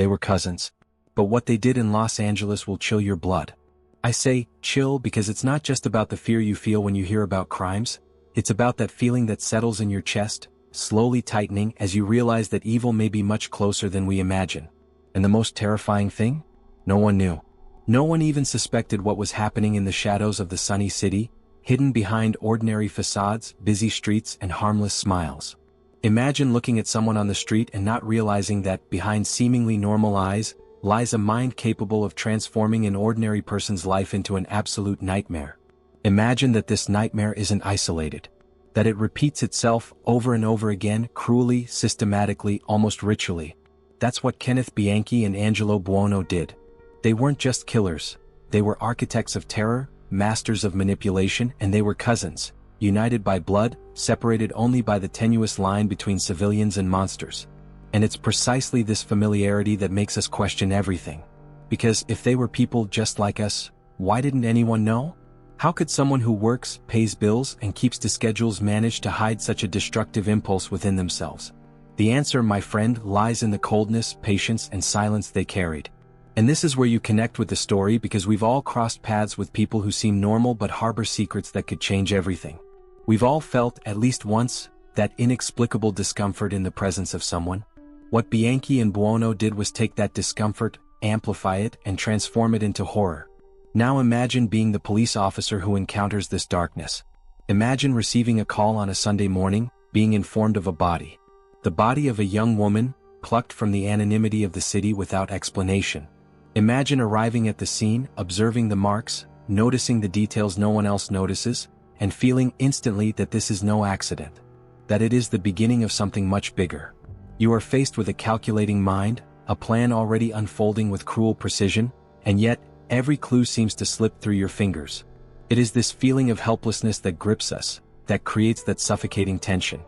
They were cousins. But what they did in Los Angeles will chill your blood. I say, chill, because it's not just about the fear you feel when you hear about crimes. It's about that feeling that settles in your chest, slowly tightening as you realize that evil may be much closer than we imagine. And the most terrifying thing? No one knew. No one even suspected what was happening in the shadows of the sunny city, hidden behind ordinary facades, busy streets, and harmless smiles. Imagine looking at someone on the street and not realizing that, behind seemingly normal eyes, lies a mind capable of transforming an ordinary person's life into an absolute nightmare. Imagine that this nightmare isn't isolated. That it repeats itself over and over again, cruelly, systematically, almost ritually. That's what Kenneth Bianchi and Angelo Buono did. They weren't just killers. They were architects of terror, masters of manipulation, and they were cousins, united by blood, separated only by the tenuous line between civilians and monsters. And it's precisely this familiarity that makes us question everything. Because if they were people just like us, why didn't anyone know? How could someone who works, pays bills, and keeps to schedules manage to hide such a destructive impulse within themselves? The answer, my friend, lies in the coldness, patience, and silence they carried. And this is where you connect with the story, because we've all crossed paths with people who seem normal but harbor secrets that could change everything. We've all felt, at least once, that inexplicable discomfort in the presence of someone. What Bianchi and Buono did was take that discomfort, amplify it, and transform it into horror. Now imagine being the police officer who encounters this darkness. Imagine receiving a call on a Sunday morning, being informed of a body. The body of a young woman, plucked from the anonymity of the city without explanation. Imagine arriving at the scene, observing the marks, noticing the details no one else notices, and feeling instantly that this is no accident. That it is the beginning of something much bigger. You are faced with a calculating mind, a plan already unfolding with cruel precision, and yet, every clue seems to slip through your fingers. It is this feeling of helplessness that grips us, that creates that suffocating tension.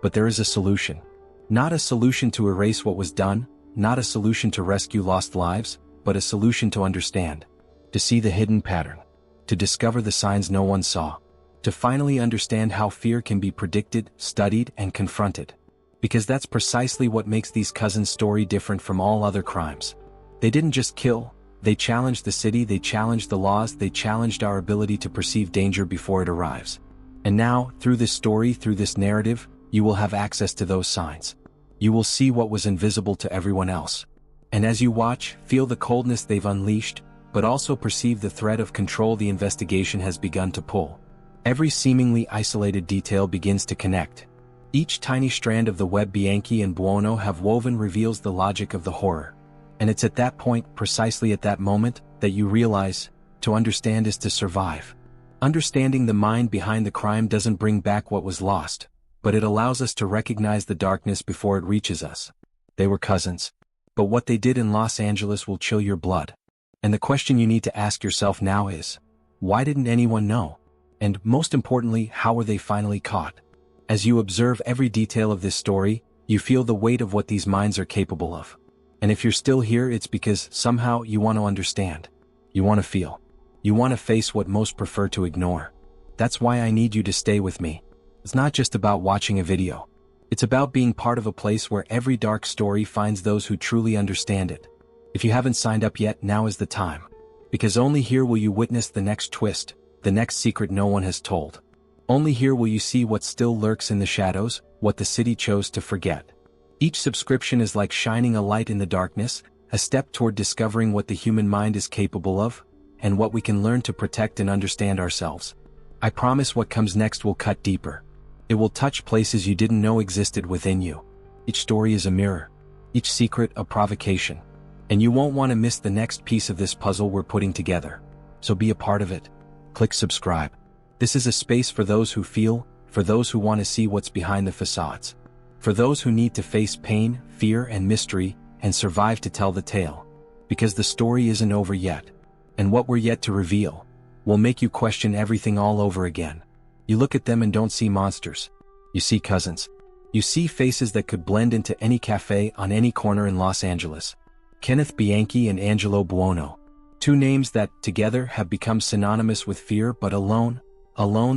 But there is a solution. Not a solution to erase what was done, not a solution to rescue lost lives, but a solution to understand. To see the hidden pattern. To discover the signs no one saw. To finally understand how fear can be predicted, studied, and confronted. Because that's precisely what makes these cousins' story different from all other crimes. They didn't just kill, they challenged the city, they challenged the laws, they challenged our ability to perceive danger before it arrives. And now, through this story, through this narrative, you will have access to those signs. You will see what was invisible to everyone else. And as you watch, feel the coldness they've unleashed, but also perceive the thread of control the investigation has begun to pull. Every seemingly isolated detail begins to connect. Each tiny strand of the web Bianchi and Buono have woven reveals the logic of the horror. And it's at that point, precisely at that moment, that you realize, to understand is to survive. Understanding the mind behind the crime doesn't bring back what was lost, but it allows us to recognize the darkness before it reaches us. They were cousins. But what they did in Los Angeles will chill your blood. And the question you need to ask yourself now is, why didn't anyone know? And most importantly, how were they finally caught? As you observe every detail of this story, you feel the weight of what these minds are capable of. And if you're still here, it's because somehow you want to understand. You want to feel. You want to face what most prefer to ignore. That's why I need you to stay with me. It's not just about watching a video. It's about being part of a place where every dark story finds those who truly understand it. If you haven't signed up yet, now is the time. Because only here will you witness the next twist, the next secret no one has told. Only here will you see what still lurks in the shadows, what the city chose to forget. Each subscription is like shining a light in the darkness, a step toward discovering what the human mind is capable of, and what we can learn to protect and understand ourselves. I promise what comes next will cut deeper. It will touch places you didn't know existed within you. Each story is a mirror. Each secret a provocation. And you won't want to miss the next piece of this puzzle we're putting together. So be a part of it. Click subscribe. This is a space for those who feel, for those who want to see what's behind the facades. For those who need to face pain, fear, and mystery, and survive to tell the tale. Because the story isn't over yet. And what we're yet to reveal will make you question everything all over again. You look at them and don't see monsters. You see cousins. You see faces that could blend into any cafe on any corner in Los Angeles. Kenneth Bianchi and Angelo Buono. Two names that, together, have become synonymous with fear, but alone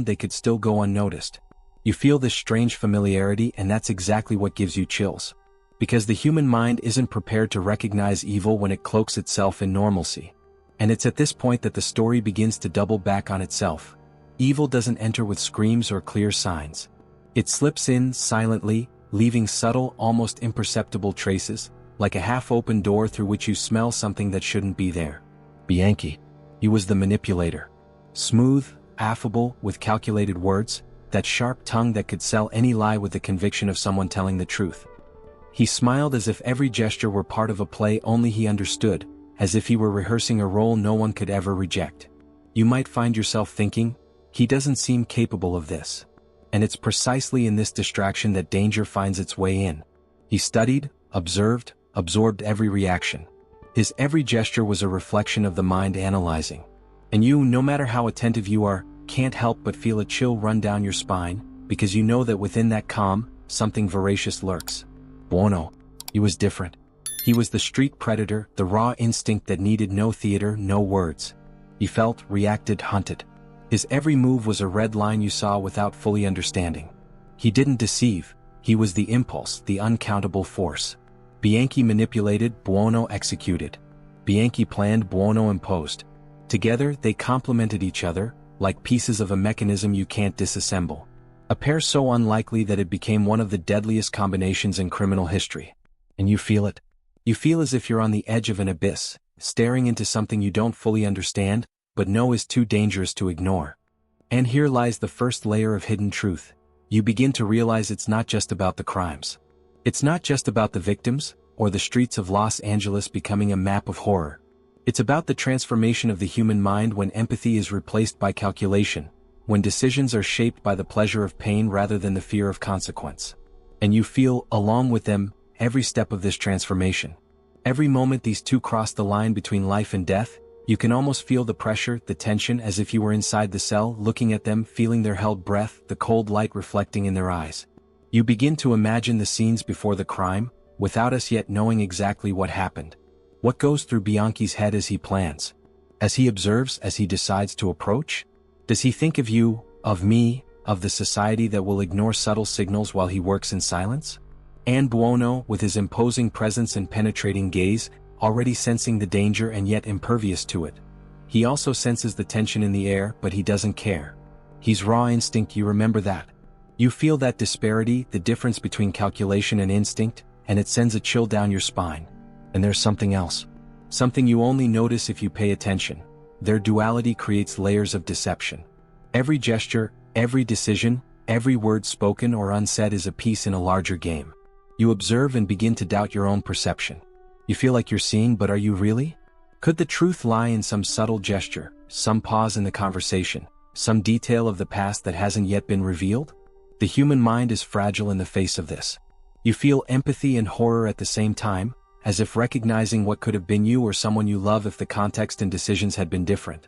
they could still go unnoticed. You feel this strange familiarity, and that's exactly what gives you chills. Because the human mind isn't prepared to recognize evil when it cloaks itself in normalcy. And it's at this point that the story begins to double back on itself. Evil doesn't enter with screams or clear signs. It slips in silently, leaving subtle, almost imperceptible traces, like a half-open door through which you smell something that shouldn't be there. Bianchi. He was the manipulator. Smooth, affable, with calculated words, that sharp tongue that could sell any lie with the conviction of someone telling the truth. He smiled as if every gesture were part of a play only he understood, as if he were rehearsing a role no one could ever reject. You might find yourself thinking, he doesn't seem capable of this. And it's precisely in this distraction that danger finds its way in. He studied, observed, absorbed every reaction. His every gesture was a reflection of the mind analyzing. And you, no matter how attentive you are, can't help but feel a chill run down your spine, because you know that within that calm, something voracious lurks. Buono. He was different. He was the street predator, the raw instinct that needed no theater, no words. He felt, reacted, hunted. His every move was a red line you saw without fully understanding. He didn't deceive, he was the impulse, the uncountable force. Bianchi manipulated, Buono executed. Bianchi planned, Buono imposed. Together, they complemented each other, like pieces of a mechanism you can't disassemble. A pair so unlikely that it became one of the deadliest combinations in criminal history. And you feel it. You feel as if you're on the edge of an abyss, staring into something you don't fully understand, but know is too dangerous to ignore. And here lies the first layer of hidden truth. You begin to realize it's not just about the crimes. It's not just about the victims, or the streets of Los Angeles becoming a map of horror. It's about the transformation of the human mind when empathy is replaced by calculation, when decisions are shaped by the pleasure of pain rather than the fear of consequence. And you feel, along with them, every step of this transformation. Every moment these two cross the line between life and death, you can almost feel the pressure, the tension, as if you were inside the cell, looking at them, feeling their held breath, the cold light reflecting in their eyes. You begin to imagine the scenes before the crime, without us yet knowing exactly what happened. What goes through Bianchi's head as he plans? As he observes, as he decides to approach? Does he think of you, of me, of the society that will ignore subtle signals while he works in silence? And Buono, with his imposing presence and penetrating gaze, already sensing the danger and yet impervious to it. He also senses the tension in the air, but he doesn't care. He's raw instinct, you remember that. You feel that disparity, the difference between calculation and instinct, and it sends a chill down your spine. And there's something else. Something you only notice if you pay attention. Their duality creates layers of deception. Every gesture, every decision, every word spoken or unsaid is a piece in a larger game. You observe and begin to doubt your own perception. You feel like you're seeing, but are you really? Could the truth lie in some subtle gesture, some pause in the conversation, some detail of the past that hasn't yet been revealed? The human mind is fragile in the face of this. You feel empathy and horror at the same time, as if recognizing what could have been you or someone you love if the context and decisions had been different.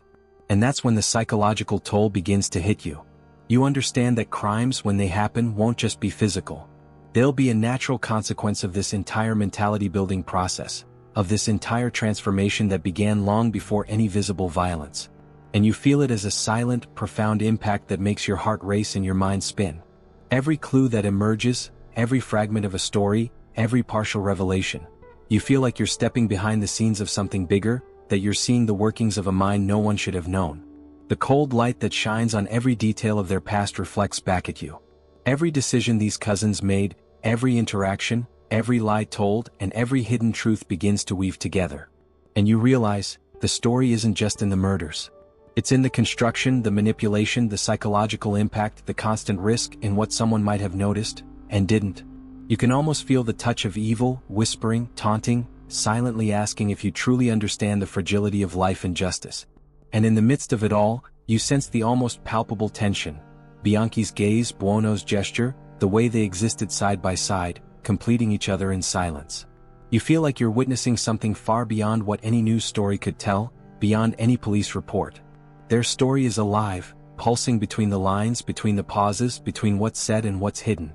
And that's when the psychological toll begins to hit you. You understand that crimes, when they happen, won't just be physical. They'll be a natural consequence of this entire mentality-building process, of this entire transformation that began long before any visible violence. And you feel it as a silent, profound impact that makes your heart race and your mind spin. Every clue that emerges, every fragment of a story, every partial revelation. You feel like you're stepping behind the scenes of something bigger, that you're seeing the workings of a mind no one should have known. The cold light that shines on every detail of their past reflects back at you. Every decision these cousins made, every interaction, every lie told, and every hidden truth begins to weave together. And you realize, the story isn't just in the murders. It's in the construction, the manipulation, the psychological impact, the constant risk in what someone might have noticed, and didn't. You can almost feel the touch of evil, whispering, taunting, silently asking if you truly understand the fragility of life and justice. And in the midst of it all, you sense the almost palpable tension. Bianchi's gaze, Buono's gesture, the way they existed side by side, completing each other in silence. You feel like you're witnessing something far beyond what any news story could tell, beyond any police report. Their story is alive, pulsing between the lines, between the pauses, between what's said and what's hidden.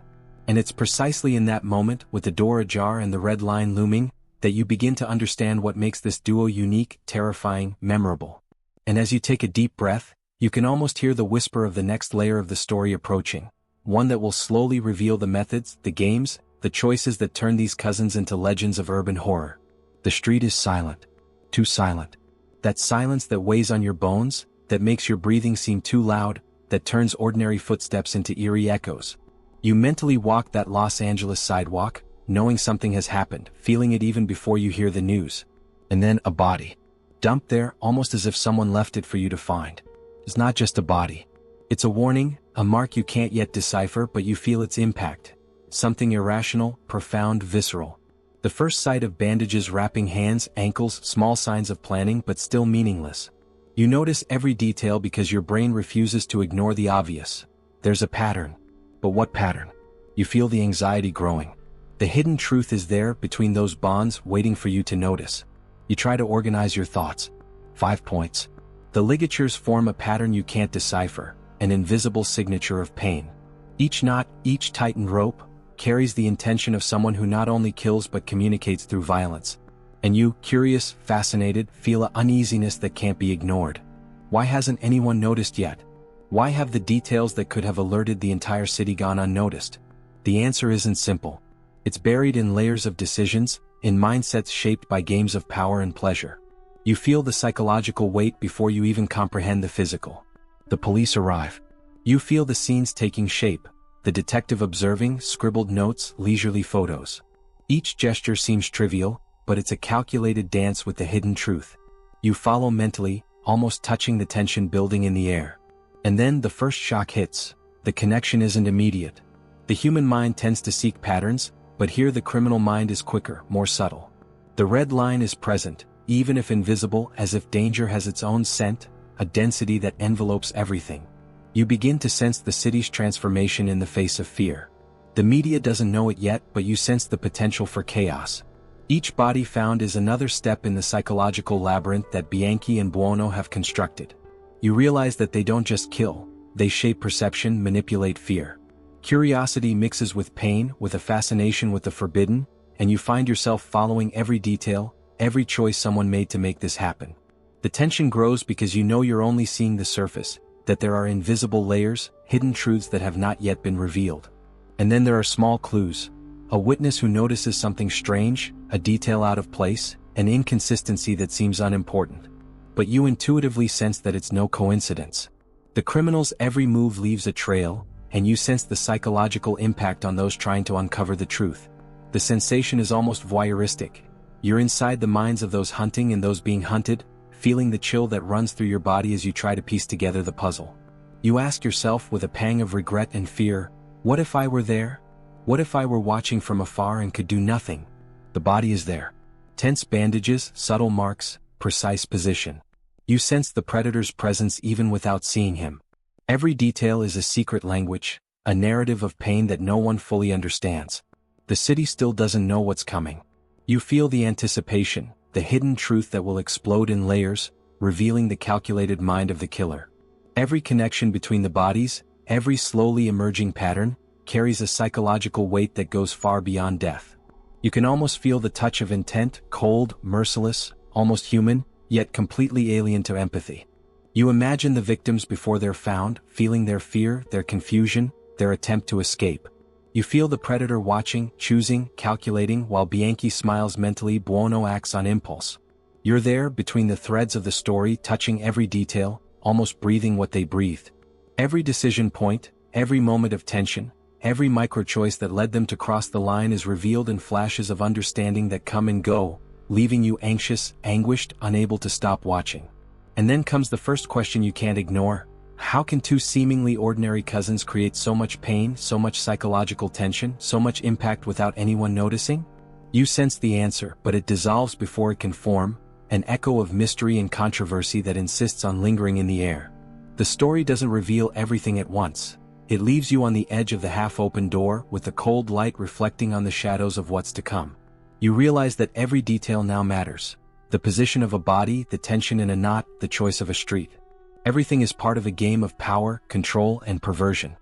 And it's precisely in that moment, with the door ajar and the red line looming, that you begin to understand what makes this duo unique, terrifying, memorable. And as you take a deep breath, you can almost hear the whisper of the next layer of the story approaching, one that will slowly reveal the methods, the games, the choices that turn these cousins into legends of urban horror. The street is silent. Too silent. That silence that weighs on your bones, that makes your breathing seem too loud, that turns ordinary footsteps into eerie echoes. You mentally walk that Los Angeles sidewalk, knowing something has happened, feeling it even before you hear the news. And then a body. Dumped there, almost as if someone left it for you to find. It's not just a body. It's a warning, a mark you can't yet decipher, but you feel its impact. Something irrational, profound, visceral. The first sight of bandages wrapping hands, ankles, small signs of planning, but still meaningless. You notice every detail because your brain refuses to ignore the obvious. There's a pattern. But what pattern? You feel the anxiety growing. The hidden truth is there, between those bonds, waiting for you to notice. You try to organize your thoughts. 5 points. The ligatures form a pattern you can't decipher, an invisible signature of pain. Each knot, each tightened rope, carries the intention of someone who not only kills but communicates through violence. And you, curious, fascinated, feel an uneasiness that can't be ignored. Why hasn't anyone noticed yet? Why have the details that could have alerted the entire city gone unnoticed? The answer isn't simple. It's buried in layers of decisions, in mindsets shaped by games of power and pleasure. You feel the psychological weight before you even comprehend the physical. The police arrive. You feel the scenes taking shape, the detective observing, scribbled notes, leisurely photos. Each gesture seems trivial, but it's a calculated dance with the hidden truth. You follow mentally, almost touching the tension building in the air. And then the first shock hits. The connection isn't immediate. The human mind tends to seek patterns, but here the criminal mind is quicker, more subtle. The red line is present, even if invisible, as if danger has its own scent, a density that envelopes everything. You begin to sense the city's transformation in the face of fear. The media doesn't know it yet, but you sense the potential for chaos. Each body found is another step in the psychological labyrinth that Bianchi and Buono have constructed. You realize that they don't just kill, they shape perception, manipulate fear. Curiosity mixes with pain, with a fascination with the forbidden, and you find yourself following every detail, every choice someone made to make this happen. The tension grows because you know you're only seeing the surface, that there are invisible layers, hidden truths that have not yet been revealed. And then there are small clues. A witness who notices something strange, a detail out of place, an inconsistency that seems unimportant. But you intuitively sense that it's no coincidence. The criminal's every move leaves a trail, and you sense the psychological impact on those trying to uncover the truth. The sensation is almost voyeuristic. You're inside the minds of those hunting and those being hunted, feeling the chill that runs through your body as you try to piece together the puzzle. You ask yourself with a pang of regret and fear, what if I were there? What if I were watching from afar and could do nothing? The body is there. Tense bandages, subtle marks, precise position. You sense the predator's presence even without seeing him. Every detail is a secret language, a narrative of pain that no one fully understands. The city still doesn't know what's coming. You feel the anticipation, the hidden truth that will explode in layers, revealing the calculated mind of the killer. Every connection between the bodies, every slowly emerging pattern, carries a psychological weight that goes far beyond death. You can almost feel the touch of intent, cold, merciless, almost human, yet completely alien to empathy. You imagine the victims before they're found, feeling their fear, their confusion, their attempt to escape. You feel the predator watching, choosing, calculating, while Bianchi smiles mentally. Buono acts on impulse. You're there, between the threads of the story, touching every detail, almost breathing what they breathed. Every decision point, every moment of tension, every micro-choice that led them to cross the line is revealed in flashes of understanding that come and go, leaving you anxious, anguished, unable to stop watching. And then comes the first question you can't ignore. How can two seemingly ordinary cousins create so much pain, so much psychological tension, so much impact without anyone noticing? You sense the answer, but it dissolves before it can form, an echo of mystery and controversy that insists on lingering in the air. The story doesn't reveal everything at once. It leaves you on the edge of the half-open door, with the cold light reflecting on the shadows of what's to come. You realize that every detail now matters. The position of a body, the tension in a knot, the choice of a street. Everything is part of a game of power, control, and perversion.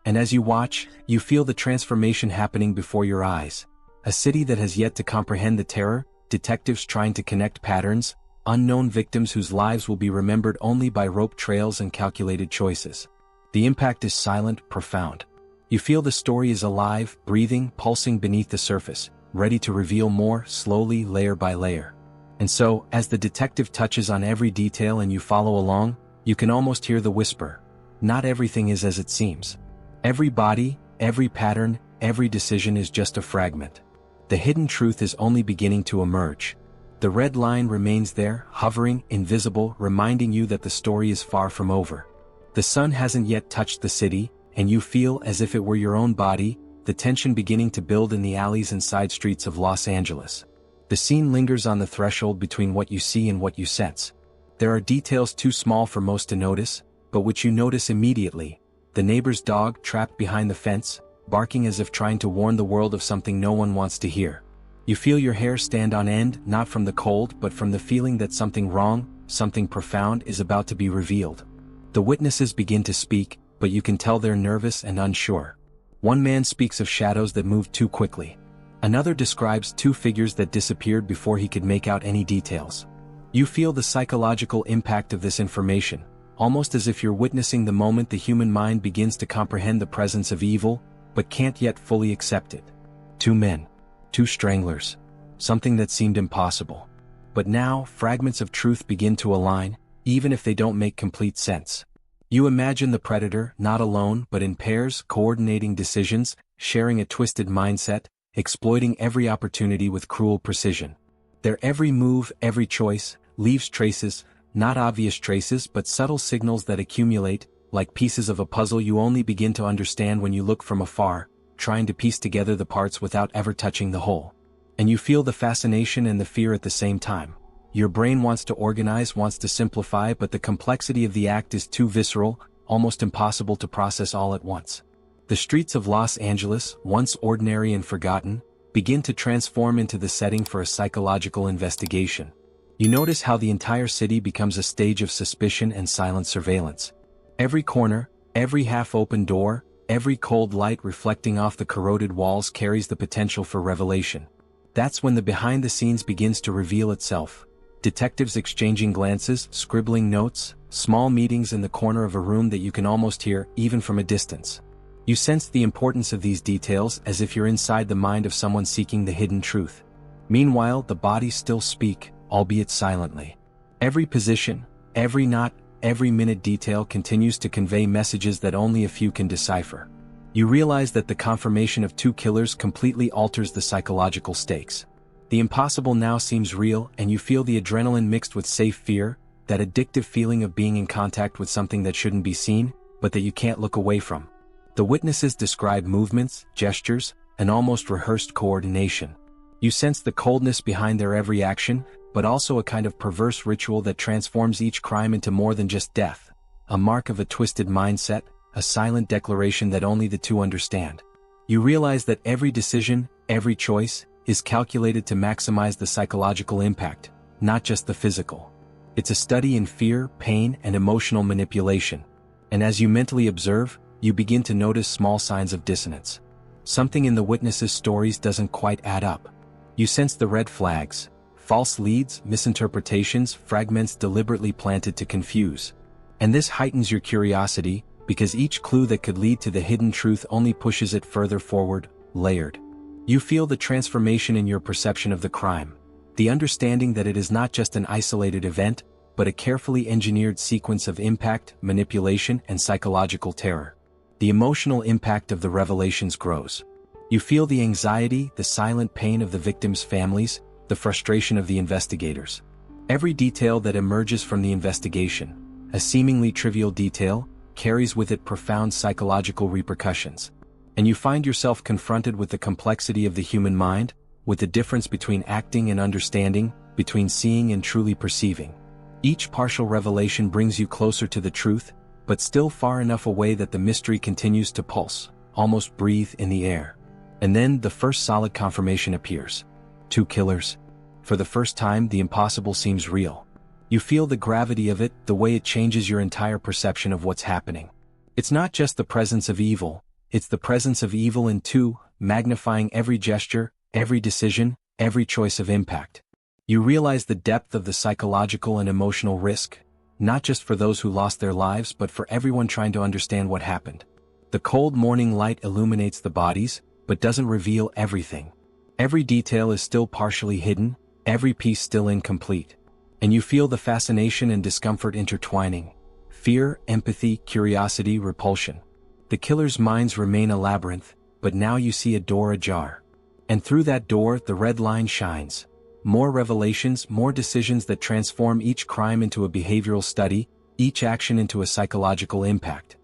And as you watch, you feel the transformation happening before your eyes. A city that has yet to comprehend the terror, detectives trying to connect patterns, unknown victims whose lives will be remembered only by rope trails and calculated choices. The impact is silent, profound. You feel the story is alive, breathing, pulsing beneath the surface, ready to reveal more, slowly, layer by layer. And so, as the detective touches on every detail and you follow along, you can almost hear the whisper. Not everything is as it seems. Every body, every pattern, every decision is just a fragment. The hidden truth is only beginning to emerge. The red line remains there, hovering, invisible, reminding you that the story is far from over. The sun hasn't yet touched the city, and you feel as if it were your own body, the tension beginning to build in the alleys and side streets of Los Angeles. The scene lingers on the threshold between what you see and what you sense. There are details too small for most to notice, but which you notice immediately. The neighbor's dog trapped behind the fence, barking as if trying to warn the world of something no one wants to hear. You feel your hair stand on end, not from the cold but from the feeling that something wrong, something profound is about to be revealed. The witnesses begin to speak, but you can tell they're nervous and unsure. One man speaks of shadows that moved too quickly. Another describes two figures that disappeared before he could make out any details. You feel the psychological impact of this information, almost as if you're witnessing the moment the human mind begins to comprehend the presence of evil, but can't yet fully accept it. Two men. Two stranglers. Something that seemed impossible. But now, fragments of truth begin to align, even if they don't make complete sense. You imagine the predator, not alone but in pairs, coordinating decisions, sharing a twisted mindset, exploiting every opportunity with cruel precision. Their every move, every choice, leaves traces, not obvious traces but subtle signals that accumulate, like pieces of a puzzle you only begin to understand when you look from afar, trying to piece together the parts without ever touching the whole. And you feel the fascination and the fear at the same time. Your brain wants to organize, wants to simplify, but the complexity of the act is too visceral, almost impossible to process all at once. The streets of Los Angeles, once ordinary and forgotten, begin to transform into the setting for a psychological investigation. You notice how the entire city becomes a stage of suspicion and silent surveillance. Every corner, every half-open door, every cold light reflecting off the corroded walls carries the potential for revelation. That's when the behind-the-scenes begins to reveal itself. Detectives exchanging glances, scribbling notes, small meetings in the corner of a room that you can almost hear, even from a distance. You sense the importance of these details as if you're inside the mind of someone seeking the hidden truth. Meanwhile, the bodies still speak, albeit silently. Every position, every knot, every minute detail continues to convey messages that only a few can decipher. You realize that the confirmation of two killers completely alters the psychological stakes. The impossible now seems real, and you feel the adrenaline mixed with safe fear, that addictive feeling of being in contact with something that shouldn't be seen, but that you can't look away from. The witnesses describe movements, gestures, and almost rehearsed coordination. You sense the coldness behind their every action, but also a kind of perverse ritual that transforms each crime into more than just death, a mark of a twisted mindset, a silent declaration that only the two understand. You realize that every decision, every choice, is calculated to maximize the psychological impact, not just the physical. It's a study in fear, pain, and emotional manipulation. And as you mentally observe, you begin to notice small signs of dissonance. Something in the witnesses' stories doesn't quite add up. You sense the red flags, false leads, misinterpretations, fragments deliberately planted to confuse. And this heightens your curiosity, because each clue that could lead to the hidden truth only pushes it further forward, layered. You feel the transformation in your perception of the crime, the understanding that it is not just an isolated event, but a carefully engineered sequence of impact, manipulation, and psychological terror. The emotional impact of the revelations grows. You feel the anxiety, the silent pain of the victims' families, the frustration of the investigators. Every detail that emerges from the investigation, a seemingly trivial detail, carries with it profound psychological repercussions. And you find yourself confronted with the complexity of the human mind, with the difference between acting and understanding, between seeing and truly perceiving. Each partial revelation brings you closer to the truth, but still far enough away that the mystery continues to pulse, almost breathe in the air. And then the first solid confirmation appears. Two killers. For the first time, the impossible seems real. You feel the gravity of it, the way it changes your entire perception of what's happening. It's not just the presence of evil, it's the presence of evil in two, magnifying every gesture, every decision, every choice of impact. You realize the depth of the psychological and emotional risk, not just for those who lost their lives but for everyone trying to understand what happened. The cold morning light illuminates the bodies, but doesn't reveal everything. Every detail is still partially hidden, every piece still incomplete. And you feel the fascination and discomfort intertwining. Fear, empathy, curiosity, repulsion. The killer's minds remain a labyrinth, but now you see a door ajar. And through that door, the red line shines. More revelations, more decisions that transform each crime into a behavioral study, each action into a psychological impact.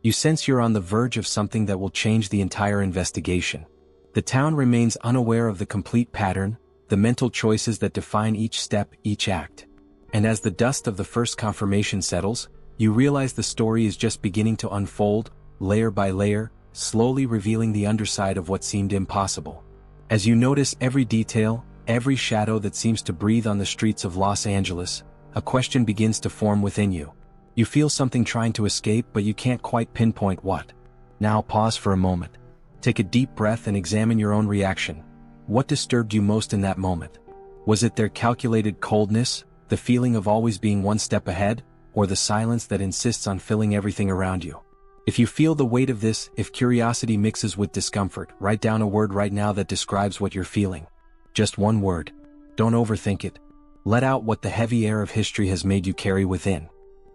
You sense you're on the verge of something that will change the entire investigation. The town remains unaware of the complete pattern, the mental choices that define each step, each act. And as the dust of the first confirmation settles, you realize the story is just beginning to unfold, layer by layer, slowly revealing the underside of what seemed impossible. As you notice every detail, every shadow that seems to breathe on the streets of Los Angeles, a question begins to form within you. You feel something trying to escape, but you can't quite pinpoint what. Now pause for a moment. Take a deep breath and examine your own reaction. What disturbed you most in that moment? Was it their calculated coldness, the feeling of always being one step ahead, or the silence that insists on filling everything around you? If you feel the weight of this, if curiosity mixes with discomfort, write down a word right now that describes what you're feeling. Just one word. Don't overthink it. Let out what the heavy air of history has made you carry within.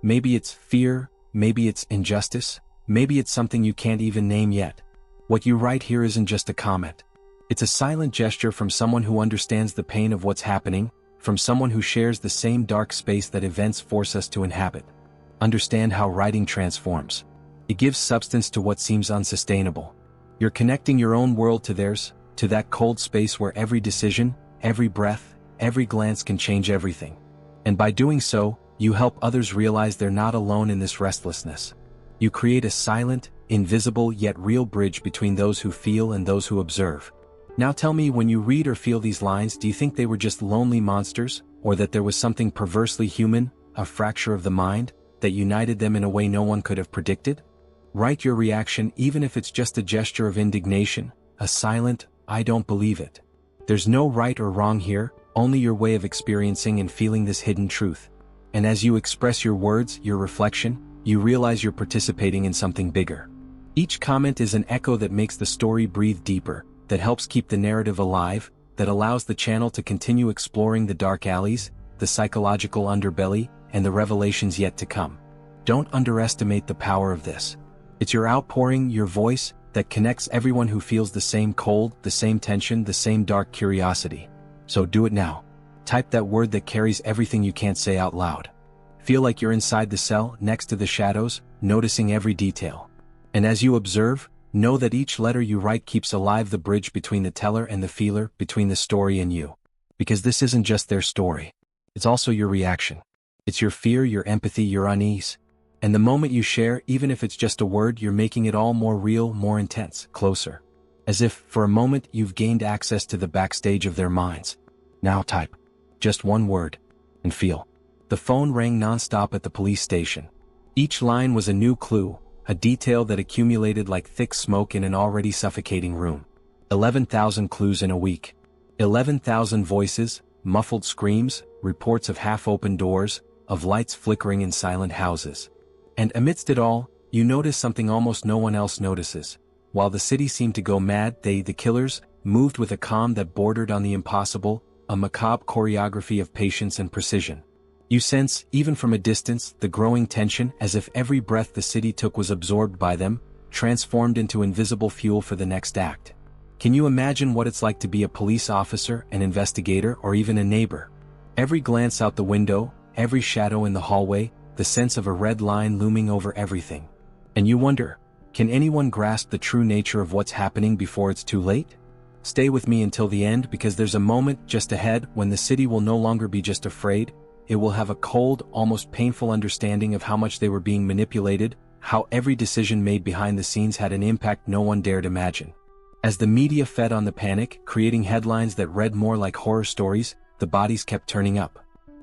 Maybe it's fear, maybe it's injustice, maybe it's something you can't even name yet. What you write here isn't just a comment. It's a silent gesture from someone who understands the pain of what's happening, from someone who shares the same dark space that events force us to inhabit. Understand how writing transforms. It gives substance to what seems unsustainable. You're connecting your own world to theirs, to that cold space where every decision, every breath, every glance can change everything. And by doing so, you help others realize they're not alone in this restlessness. You create a silent, invisible yet real bridge between those who feel and those who observe. Now tell me, when you read or feel these lines, do you think they were just lonely monsters, or that there was something perversely human, a fracture of the mind, that united them in a way no one could have predicted? Write your reaction, even if it's just a gesture of indignation, a silent, "I don't believe it." There's no right or wrong here, only your way of experiencing and feeling this hidden truth. And as you express your words, your reflection, you realize you're participating in something bigger. Each comment is an echo that makes the story breathe deeper, that helps keep the narrative alive, that allows the channel to continue exploring the dark alleys, the psychological underbelly, and the revelations yet to come. Don't underestimate the power of this. It's your outpouring, your voice, that connects everyone who feels the same cold, the same tension, the same dark curiosity. So do it now. Type that word that carries everything you can't say out loud. Feel like you're inside the cell, next to the shadows, noticing every detail. And as you observe, know that each letter you write keeps alive the bridge between the teller and the feeler, between the story and you. Because this isn't just their story. It's also your reaction. It's your fear, your empathy, your unease. And the moment you share, even if it's just a word, you're making it all more real, more intense, closer. As if, for a moment, you've gained access to the backstage of their minds. Now type. Just one word. And feel. The phone rang nonstop at the police station. Each line was a new clue, a detail that accumulated like thick smoke in an already suffocating room. 11,000 clues in a week. 11,000 voices, muffled screams, reports of half-open doors, of lights flickering in silent houses. And amidst it all, you notice something almost no one else notices. While the city seemed to go mad, they, the killers, moved with a calm that bordered on the impossible, a macabre choreography of patience and precision. You sense, even from a distance, the growing tension, as if every breath the city took was absorbed by them, transformed into invisible fuel for the next act. Can you imagine what it's like to be a police officer, an investigator, or even a neighbor? Every glance out the window, every shadow in the hallway, the sense of a red line looming over everything. And you wonder, can anyone grasp the true nature of what's happening before it's too late? Stay with me until the end, because there's a moment just ahead when the city will no longer be just afraid. It will have a cold, almost painful understanding of how much they were being manipulated, how every decision made behind the scenes had an impact no one dared imagine. As the media fed on the panic, creating headlines that read more like horror stories, the bodies kept turning up.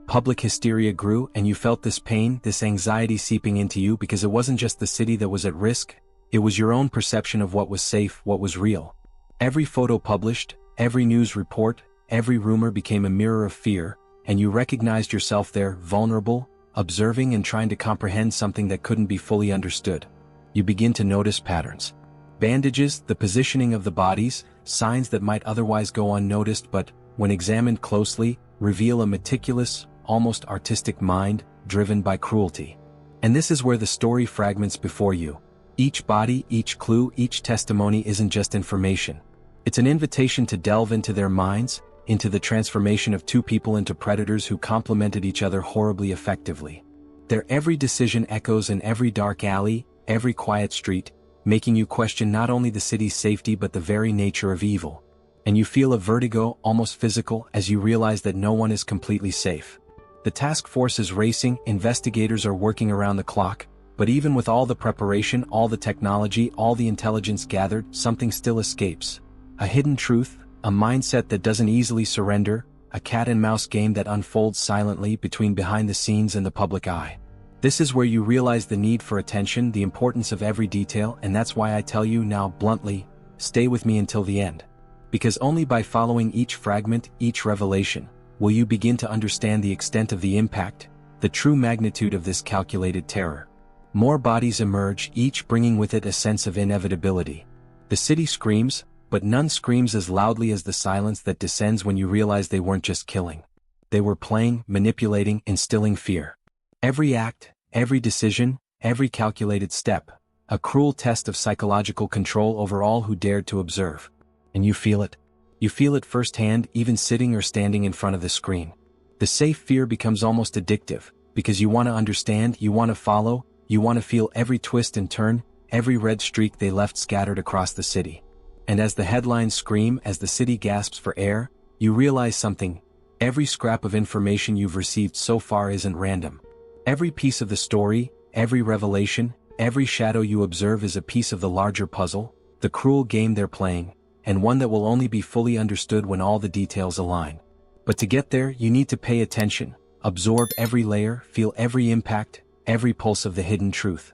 Public hysteria grew, and you felt this pain, this anxiety seeping into you, because it wasn't just the city that was at risk, it was your own perception of what was safe, what was real. Every photo published, every news report, every rumor became a mirror of fear, and you recognized yourself there, vulnerable, observing and trying to comprehend something that couldn't be fully understood. You begin to notice patterns. Bandages, the positioning of the bodies, signs that might otherwise go unnoticed but, when examined closely, reveal a meticulous, almost artistic mind, driven by cruelty. And this is where the story fragments before you. Each body, each clue, each testimony isn't just information. It's an invitation to delve into their minds, into the transformation of two people into predators who complemented each other horribly effectively. Their every decision echoes in every dark alley, every quiet street, making you question not only the city's safety but the very nature of evil. And you feel a vertigo, almost physical, as you realize that no one is completely safe. The task force is racing, investigators are working around the clock, but even with all the preparation, all the technology, all the intelligence gathered, something still escapes. A hidden truth, a mindset that doesn't easily surrender, a cat-and-mouse game that unfolds silently between behind the scenes and the public eye. This is where you realize the need for attention, the importance of every detail, and that's why I tell you now bluntly, stay with me until the end. Because only by following each fragment, each revelation, will you begin to understand the extent of the impact, the true magnitude of this calculated terror. More bodies emerge, each bringing with it a sense of inevitability. The city screams, but none screams as loudly as the silence that descends when you realize they weren't just killing. They were playing, manipulating, instilling fear. Every act, every decision, every calculated step, a cruel test of psychological control over all who dared to observe. And you feel it. You feel it firsthand, even sitting or standing in front of the screen. The safe fear becomes almost addictive, because you want to understand, you want to follow, you want to feel every twist and turn, every red streak they left scattered across the city. And as the headlines scream, as the city gasps for air, you realize something. Every scrap of information you've received so far isn't random. Every piece of the story, every revelation, every shadow you observe is a piece of the larger puzzle, the cruel game they're playing, and one that will only be fully understood when all the details align. But to get there, you need to pay attention, absorb every layer, feel every impact, every pulse of the hidden truth.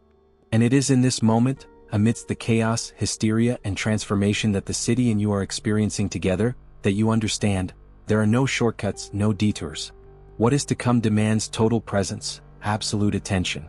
And it is in this moment, amidst the chaos, hysteria, and transformation that the city and you are experiencing together, that you understand, there are no shortcuts, no detours. What is to come demands total presence, absolute attention.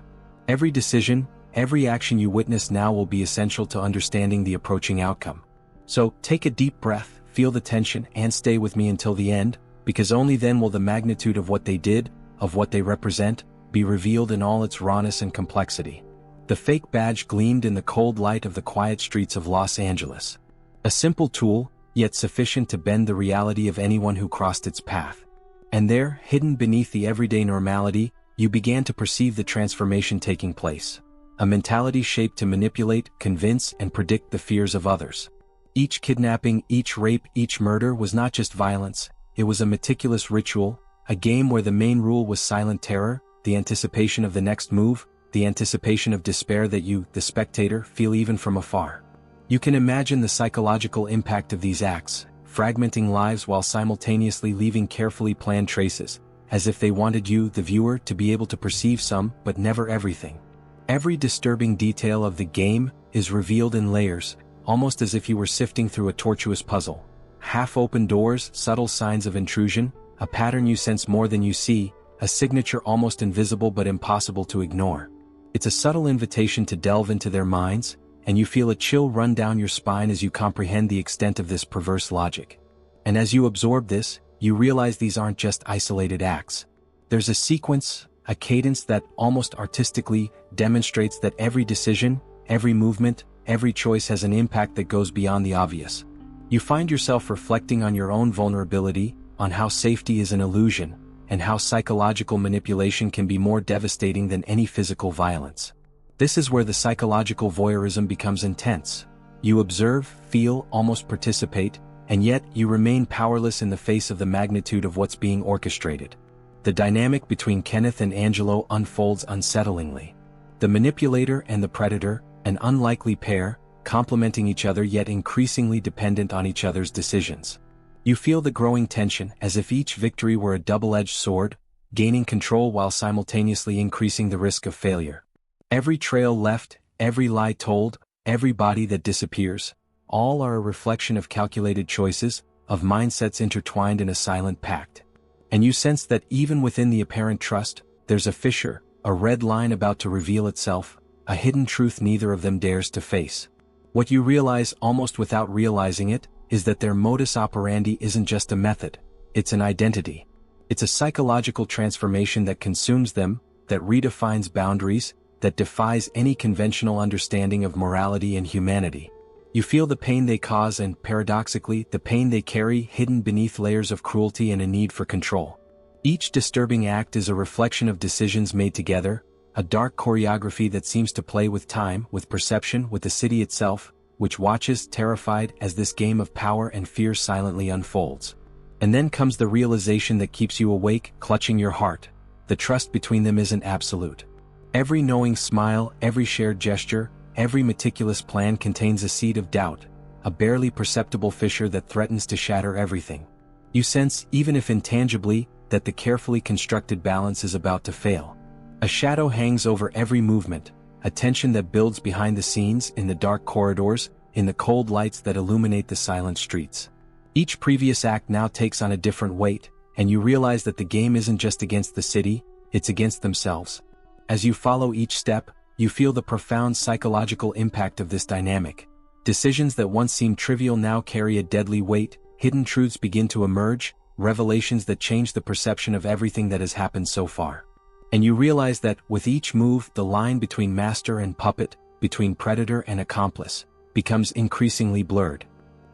Every decision, every action you witness now will be essential to understanding the approaching outcome. So, take a deep breath, feel the tension, and stay with me until the end, because only then will the magnitude of what they did, of what they represent, be revealed in all its rawness and complexity. The fake badge gleamed in the cold light of the quiet streets of Los Angeles. A simple tool, yet sufficient to bend the reality of anyone who crossed its path. And there, hidden beneath the everyday normality, you began to perceive the transformation taking place. A mentality shaped to manipulate, convince, and predict the fears of others. Each kidnapping, each rape, each murder was not just violence, it was a meticulous ritual, a game where the main rule was silent terror, the anticipation of the next move, the anticipation of despair that you, the spectator, feel even from afar. You can imagine the psychological impact of these acts, fragmenting lives while simultaneously leaving carefully planned traces, as if they wanted you, the viewer, to be able to perceive some, but never everything. Every disturbing detail of the game is revealed in layers, almost as if you were sifting through a tortuous puzzle. Half-open doors, subtle signs of intrusion, a pattern you sense more than you see, a signature almost invisible but impossible to ignore. It's a subtle invitation to delve into their minds, and you feel a chill run down your spine as you comprehend the extent of this perverse logic. And as you absorb this, you realize these aren't just isolated acts. There's a sequence, a cadence that almost artistically demonstrates that every decision, every movement, every choice has an impact that goes beyond the obvious. You find yourself reflecting on your own vulnerability, on how safety is an illusion, and how psychological manipulation can be more devastating than any physical violence. This is where the psychological voyeurism becomes intense. You observe, feel, almost participate, and yet you remain powerless in the face of the magnitude of what's being orchestrated. The dynamic between Kenneth and Angelo unfolds unsettlingly. The manipulator and the predator, an unlikely pair, complementing each other yet increasingly dependent on each other's decisions. You feel the growing tension as if each victory were a double-edged sword, gaining control while simultaneously increasing the risk of failure. Every trail left, every lie told, every body that disappears, all are a reflection of calculated choices, of mindsets intertwined in a silent pact. And you sense that even within the apparent trust, there's a fissure, a red line about to reveal itself, a hidden truth neither of them dares to face. What you realize almost without realizing it is that their modus operandi isn't just a method, it's an identity. It's a psychological transformation that consumes them, that redefines boundaries, that defies any conventional understanding of morality and humanity. You feel the pain they cause and, paradoxically, the pain they carry hidden beneath layers of cruelty and a need for control. Each disturbing act is a reflection of decisions made together, a dark choreography that seems to play with time, with perception, with the city itself, which watches, terrified, as this game of power and fear silently unfolds. And then comes the realization that keeps you awake, clutching your heart. The trust between them isn't absolute. Every knowing smile, every shared gesture, every meticulous plan contains a seed of doubt, a barely perceptible fissure that threatens to shatter everything. You sense, even if intangibly, that the carefully constructed balance is about to fail. A shadow hangs over every movement, a tension that builds behind the scenes, in the dark corridors, in the cold lights that illuminate the silent streets. Each previous act now takes on a different weight, and you realize that the game isn't just against the city, it's against themselves. As you follow each step, you feel the profound psychological impact of this dynamic. Decisions that once seemed trivial now carry a deadly weight, hidden truths begin to emerge, revelations that change the perception of everything that has happened so far. And you realize that, with each move, the line between master and puppet, between predator and accomplice, becomes increasingly blurred.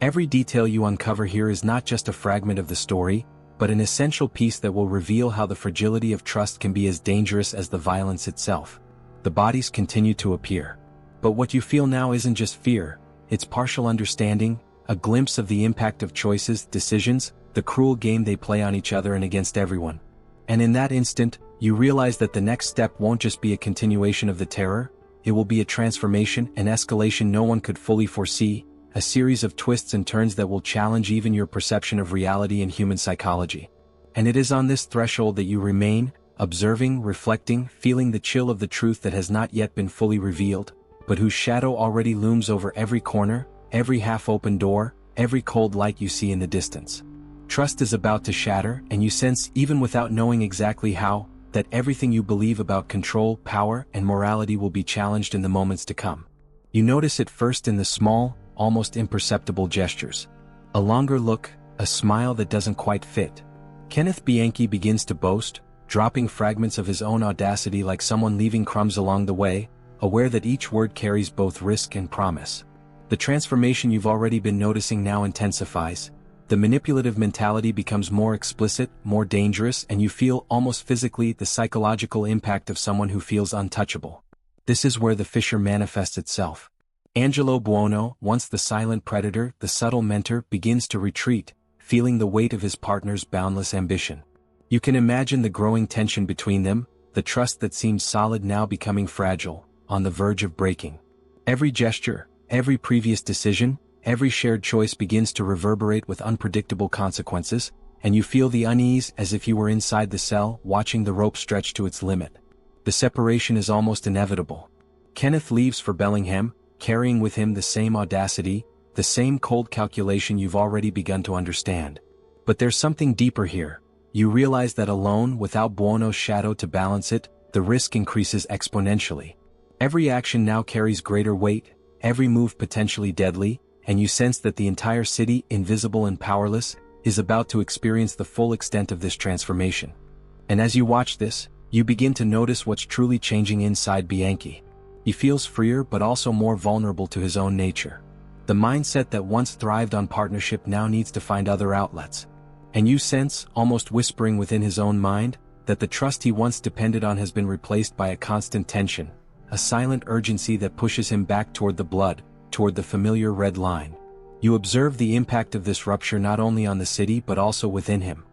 Every detail you uncover here is not just a fragment of the story, but an essential piece that will reveal how the fragility of trust can be as dangerous as the violence itself. The bodies continue to appear. But what you feel now isn't just fear, it's partial understanding, a glimpse of the impact of choices, decisions, the cruel game they play on each other and against everyone. And in that instant, you realize that the next step won't just be a continuation of the terror, it will be a transformation, an escalation no one could fully foresee, a series of twists and turns that will challenge even your perception of reality and human psychology. And it is on this threshold that you remain, observing, reflecting, feeling the chill of the truth that has not yet been fully revealed, but whose shadow already looms over every corner, every half-open door, every cold light you see in the distance. Trust is about to shatter, and you sense, even without knowing exactly how, that everything you believe about control, power, and morality will be challenged in the moments to come. You notice it first in the small, almost imperceptible gestures. A longer look, a smile that doesn't quite fit. Kenneth Bianchi begins to boast, dropping fragments of his own audacity like someone leaving crumbs along the way, aware that each word carries both risk and promise. The transformation you've already been noticing now intensifies. The manipulative mentality becomes more explicit, more dangerous, and you feel, almost physically, the psychological impact of someone who feels untouchable. This is where the fissure manifests itself. Angelo Buono, once the silent predator, the subtle mentor, begins to retreat, feeling the weight of his partner's boundless ambition. You can imagine the growing tension between them, the trust that seemed solid now becoming fragile, on the verge of breaking. Every gesture, every previous decision, every shared choice begins to reverberate with unpredictable consequences, and you feel the unease as if you were inside the cell, watching the rope stretch to its limit. The separation is almost inevitable. Kenneth leaves for Bellingham, carrying with him the same audacity, the same cold calculation you've already begun to understand. But there's something deeper here. You realize that alone, without Buono's shadow to balance it, the risk increases exponentially. Every action now carries greater weight, every move potentially deadly, and you sense that the entire city, invisible and powerless, is about to experience the full extent of this transformation. And as you watch this, you begin to notice what's truly changing inside Bianchi. He feels freer but also more vulnerable to his own nature. The mindset that once thrived on partnership now needs to find other outlets. And you sense, almost whispering within his own mind, that the trust he once depended on has been replaced by a constant tension, a silent urgency that pushes him back toward the blood, toward the familiar red line. You observe the impact of this rupture not only on the city but also within him.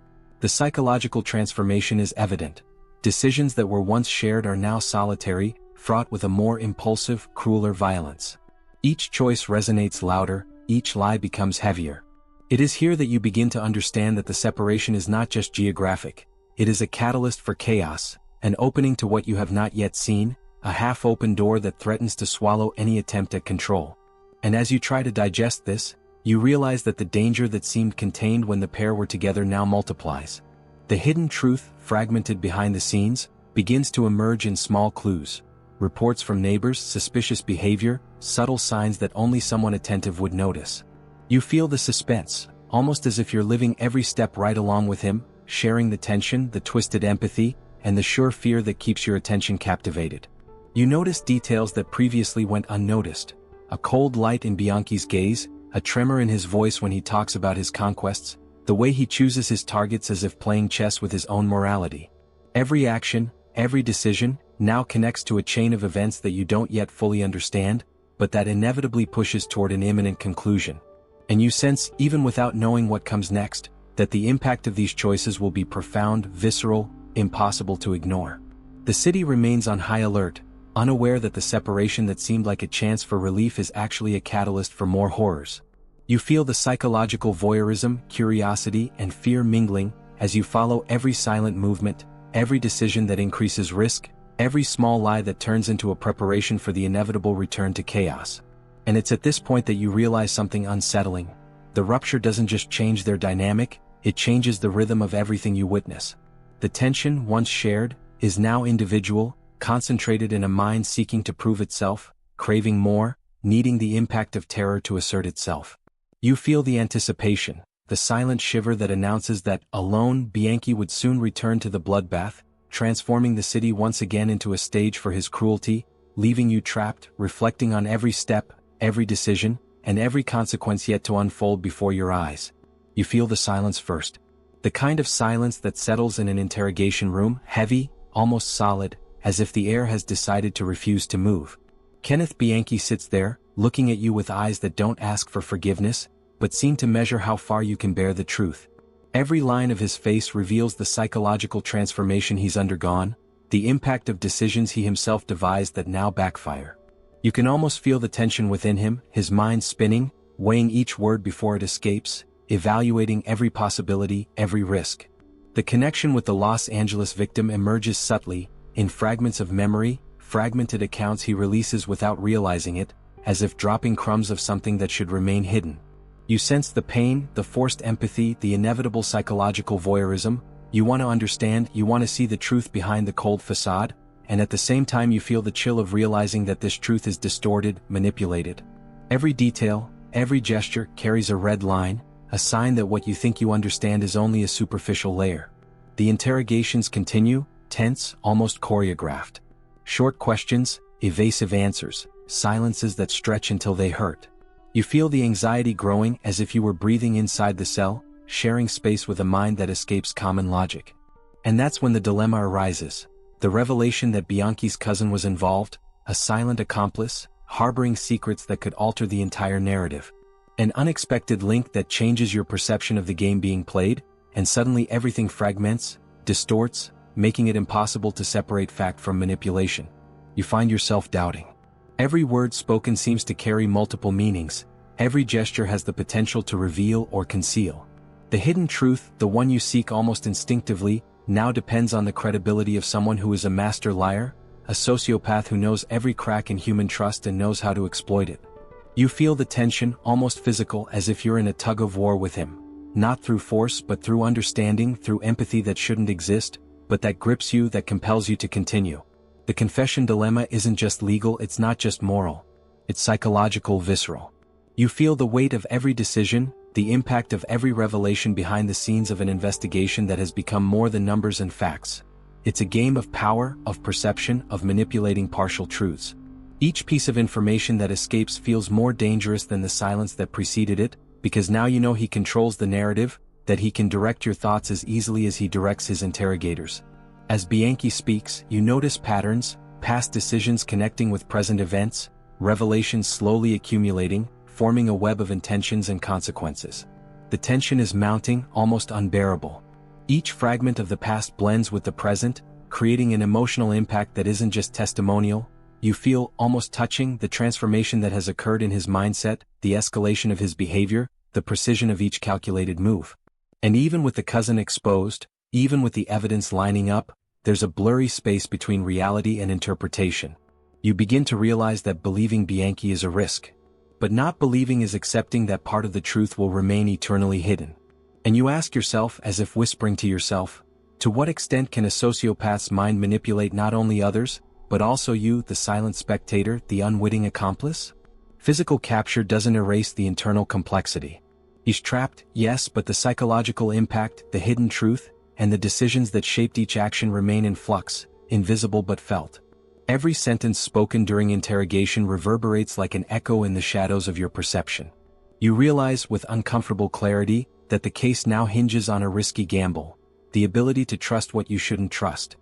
The psychological transformation is evident. Decisions that were once shared are now solitary, fraught with a more impulsive, crueler violence. Each choice resonates louder, each lie becomes heavier. It is here that you begin to understand that the separation is not just geographic, it is a catalyst for chaos, an opening to what you have not yet seen, a half-open door that threatens to swallow any attempt at control. And as you try to digest this, you realize that the danger that seemed contained when the pair were together now multiplies. The hidden truth, fragmented behind the scenes, begins to emerge in small clues. reports from neighbors, suspicious behavior, subtle signs that only someone attentive would notice. You feel the suspense, almost as if you're living every step right along with him, sharing the tension, the twisted empathy, and the sure fear that keeps your attention captivated. You notice details that previously went unnoticed. A cold light in Bianchi's gaze, a tremor in his voice when he talks about his conquests, the way he chooses his targets as if playing chess with his own morality. Every action, every decision, now connects to a chain of events that you don't yet fully understand, but that inevitably pushes toward an imminent conclusion. And you sense, even without knowing what comes next, that the impact of these choices will be profound, visceral, impossible to ignore. The city remains on high alert, unaware that the separation that seemed like a chance for relief is actually a catalyst for more horrors. You feel the psychological voyeurism, curiosity, and fear mingling as you follow every silent movement, every decision that increases risk, every small lie that turns into a preparation for the inevitable return to chaos. And it's at this point that you realize something unsettling. The rupture doesn't just change their dynamic, it changes the rhythm of everything you witness. The tension, once shared, is now individual, concentrated in a mind seeking to prove itself, craving more, needing the impact of terror to assert itself. You feel the anticipation, the silent shiver that announces that, alone, Bianchi would soon return to the bloodbath, transforming the city once again into a stage for his cruelty, leaving you trapped, reflecting on every step, every decision, and every consequence yet to unfold before your eyes. You feel the silence first. The kind of silence that settles in an interrogation room, heavy, almost solid, as if the air has decided to refuse to move. Kenneth Bianchi sits there, looking at you with eyes that don't ask for forgiveness, but seem to measure how far you can bear the truth. Every line of his face reveals the psychological transformation he's undergone, the impact of decisions he himself devised that now backfire. You can almost feel the tension within him, his mind spinning, weighing each word before it escapes, evaluating every possibility, every risk. The connection with the Los Angeles victim emerges subtly, in fragments of memory, fragmented accounts he releases without realizing it, as if dropping crumbs of something that should remain hidden. You sense the pain, the forced empathy, the inevitable psychological voyeurism. You want to understand, you want to see the truth behind the cold facade, and at the same time you feel the chill of realizing that this truth is distorted, manipulated. Every detail, every gesture carries a red line, a sign that what you think you understand is only a superficial layer. The interrogations continue, tense, almost choreographed. Short questions, evasive answers, silences that stretch until they hurt. You feel the anxiety growing as if you were breathing inside the cell, sharing space with a mind that escapes common logic. And that's when the dilemma arises. The revelation that Bianchi's cousin was involved, a silent accomplice, harboring secrets that could alter the entire narrative. An unexpected link that changes your perception of the game being played, and suddenly everything fragments, distorts, making it impossible to separate fact from manipulation. You find yourself doubting. Every word spoken seems to carry multiple meanings, every gesture has the potential to reveal or conceal. The hidden truth, the one you seek almost instinctively, now depends on the credibility of someone who is a master liar, a sociopath who knows every crack in human trust and knows how to exploit it. You feel the tension, almost physical, as if you're in a tug-of-war with him. Not through force but through understanding, through empathy that shouldn't exist, but that grips you, that compels you to continue. The confession dilemma isn't just legal, it's not just moral. It's psychological, visceral. You feel the weight of every decision, the impact of every revelation behind the scenes of an investigation that has become more than numbers and facts. It's a game of power, of perception, of manipulating partial truths. Each piece of information that escapes feels more dangerous than the silence that preceded it, because now you know he controls the narrative, that he can direct your thoughts as easily as he directs his interrogators. As Bianchi speaks, you notice patterns, past decisions connecting with present events, revelations slowly accumulating, forming a web of intentions and consequences. The tension is mounting, almost unbearable. Each fragment of the past blends with the present, creating an emotional impact that isn't just testimonial. You feel, almost touching, the transformation that has occurred in his mindset, the escalation of his behavior, the precision of each calculated move. And even with the cousin exposed, even with the evidence lining up, there's a blurry space between reality and interpretation. You begin to realize that believing Bianchi is a risk. But not believing is accepting that part of the truth will remain eternally hidden. And you ask yourself, as if whispering to yourself, to what extent can a sociopath's mind manipulate not only others, but also you, the silent spectator, the unwitting accomplice? Physical capture doesn't erase the internal complexity. He's trapped, yes, but the psychological impact, the hidden truth, and the decisions that shaped each action remain in flux, invisible but felt. Every sentence spoken during interrogation reverberates like an echo in the shadows of your perception. You realize with uncomfortable clarity that the case now hinges on a risky gamble, the ability to trust what you shouldn't trust.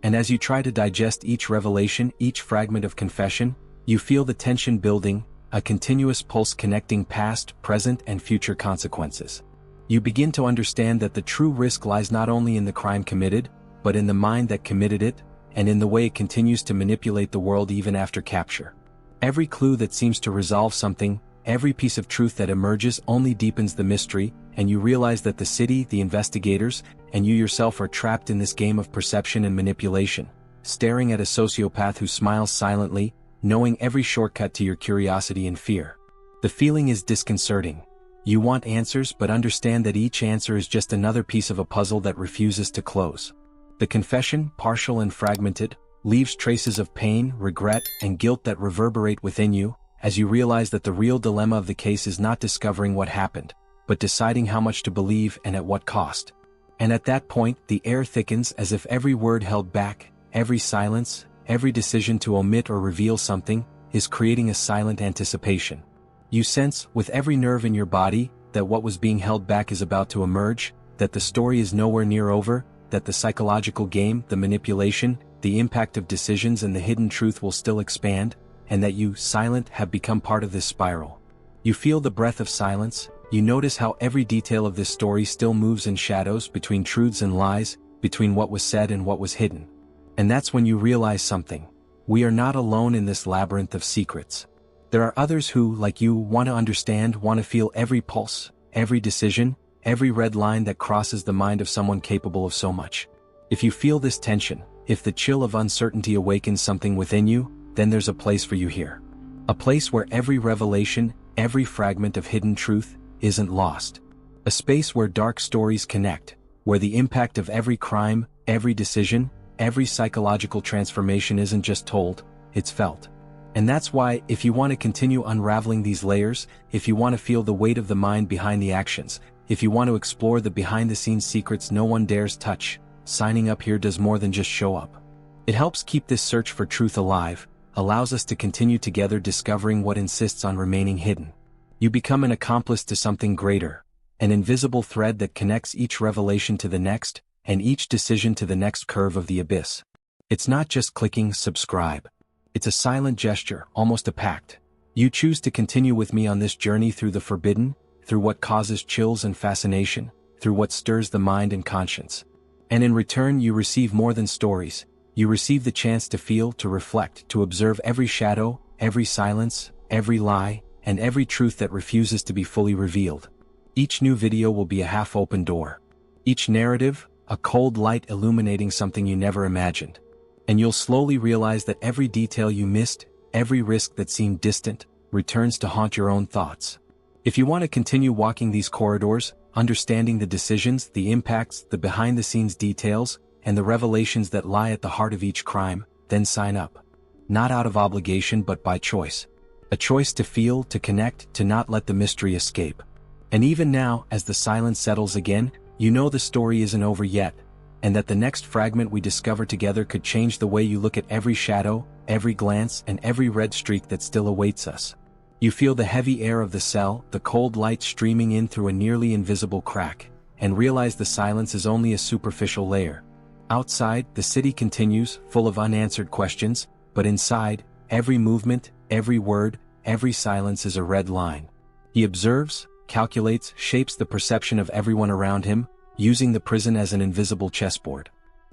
And as you try to digest each revelation, each fragment of confession, you feel the tension building, a continuous pulse connecting past, present, and future consequences. You begin to understand that the true risk lies not only in the crime committed, but in the mind that committed it, and in the way it continues to manipulate the world even after capture. Every clue that seems to resolve something, every piece of truth that emerges only deepens the mystery, and you realize that the city, the investigators, and you yourself are trapped in this game of perception and manipulation, staring at a sociopath who smiles silently, knowing every shortcut to your curiosity and fear. The feeling is disconcerting. You want answers but understand that each answer is just another piece of a puzzle that refuses to close. The confession, partial and fragmented, leaves traces of pain, regret, and guilt that reverberate within you, as you realize that the real dilemma of the case is not discovering what happened, but deciding how much to believe and at what cost. And at that point, the air thickens as if every word held back, every silence, every decision to omit or reveal something, is creating a silent anticipation. You sense, with every nerve in your body, that what was being held back is about to emerge, that the story is nowhere near over, that the psychological game, the manipulation, the impact of decisions and the hidden truth will still expand, and that you, silent, have become part of this spiral. You feel the breath of silence, you notice how every detail of this story still moves in shadows between truths and lies, between what was said and what was hidden. And that's when you realize something. We are not alone in this labyrinth of secrets. There are others who, like you, want to understand, want to feel every pulse, every decision, every red line that crosses the mind of someone capable of so much. If you feel this tension, if the chill of uncertainty awakens something within you, then there's a place for you here. A place where every revelation, every fragment of hidden truth, isn't lost. A space where dark stories connect, where the impact of every crime, every decision, every psychological transformation isn't just told, it's felt. And that's why, if you want to continue unraveling these layers, if you want to feel the weight of the mind behind the actions, if you want to explore the behind-the-scenes secrets no one dares touch, signing up here does more than just show up. It helps keep this search for truth alive, allows us to continue together discovering what insists on remaining hidden. You become an accomplice to something greater, an invisible thread that connects each revelation to the next, and each decision to the next curve of the abyss. It's not just clicking subscribe. It's a silent gesture, almost a pact. You choose to continue with me on this journey through the forbidden, through what causes chills and fascination, through what stirs the mind and conscience. And in return you receive more than stories. You receive the chance to feel, to reflect, to observe every shadow, every silence, every lie, and every truth that refuses to be fully revealed. Each new video will be a half-open door. Each narrative, a cold light illuminating something you never imagined. And you'll slowly realize that every detail you missed, every risk that seemed distant, returns to haunt your own thoughts. If you want to continue walking these corridors, understanding the decisions, the impacts, the behind-the-scenes details, and the revelations that lie at the heart of each crime, then sign up. Not out of obligation but by choice. A choice to feel, to connect, to not let the mystery escape. And even now, as the silence settles again, you know the story isn't over yet, and that the next fragment we discover together could change the way you look at every shadow, every glance, and every red streak that still awaits us. You feel the heavy air of the cell, the cold light streaming in through a nearly invisible crack, and realize the silence is only a superficial layer. Outside, the city continues, full of unanswered questions, but inside, every movement, every word, every silence is a red line. He observes, calculates, shapes the perception of everyone around him, using the prison as an invisible chessboard.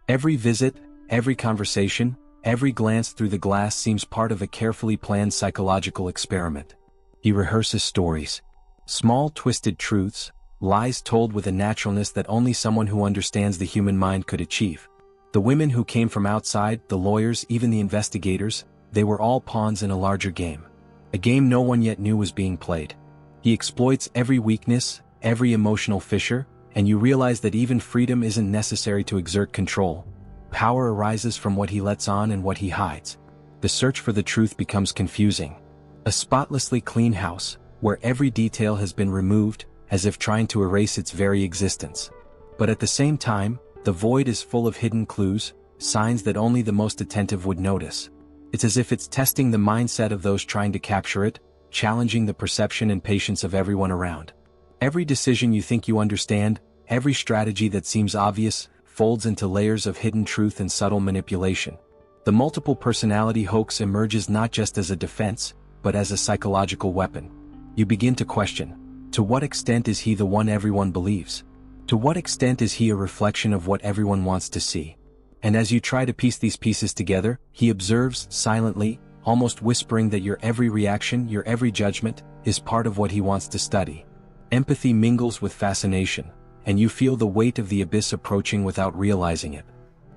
Every visit, every conversation, every glance through the glass seems part of a carefully planned psychological experiment. He rehearses stories. Small twisted truths, lies told with a naturalness that only someone who understands the human mind could achieve. The women who came from outside, the lawyers, even the investigators, they were all pawns in a larger game. A game no one yet knew was being played. He exploits every weakness, every emotional fissure, and you realize that even freedom isn't necessary to exert control. Power arises from what he lets on and what he hides. The search for the truth becomes confusing. A spotlessly clean house, where every detail has been removed, as if trying to erase its very existence. But at the same time, the void is full of hidden clues, signs that only the most attentive would notice. It's as if it's testing the mindset of those trying to capture it, challenging the perception and patience of everyone around. Every decision you think you understand, every strategy that seems obvious, folds into layers of hidden truth and subtle manipulation. The multiple personality hoax emerges not just as a defense, but as a psychological weapon. You begin to question, to what extent is he the one everyone believes? To what extent is he a reflection of what everyone wants to see? And as you try to piece these pieces together, he observes, silently, almost whispering that your every reaction, your every judgment, is part of what he wants to study. Empathy mingles with fascination, and you feel the weight of the abyss approaching without realizing it.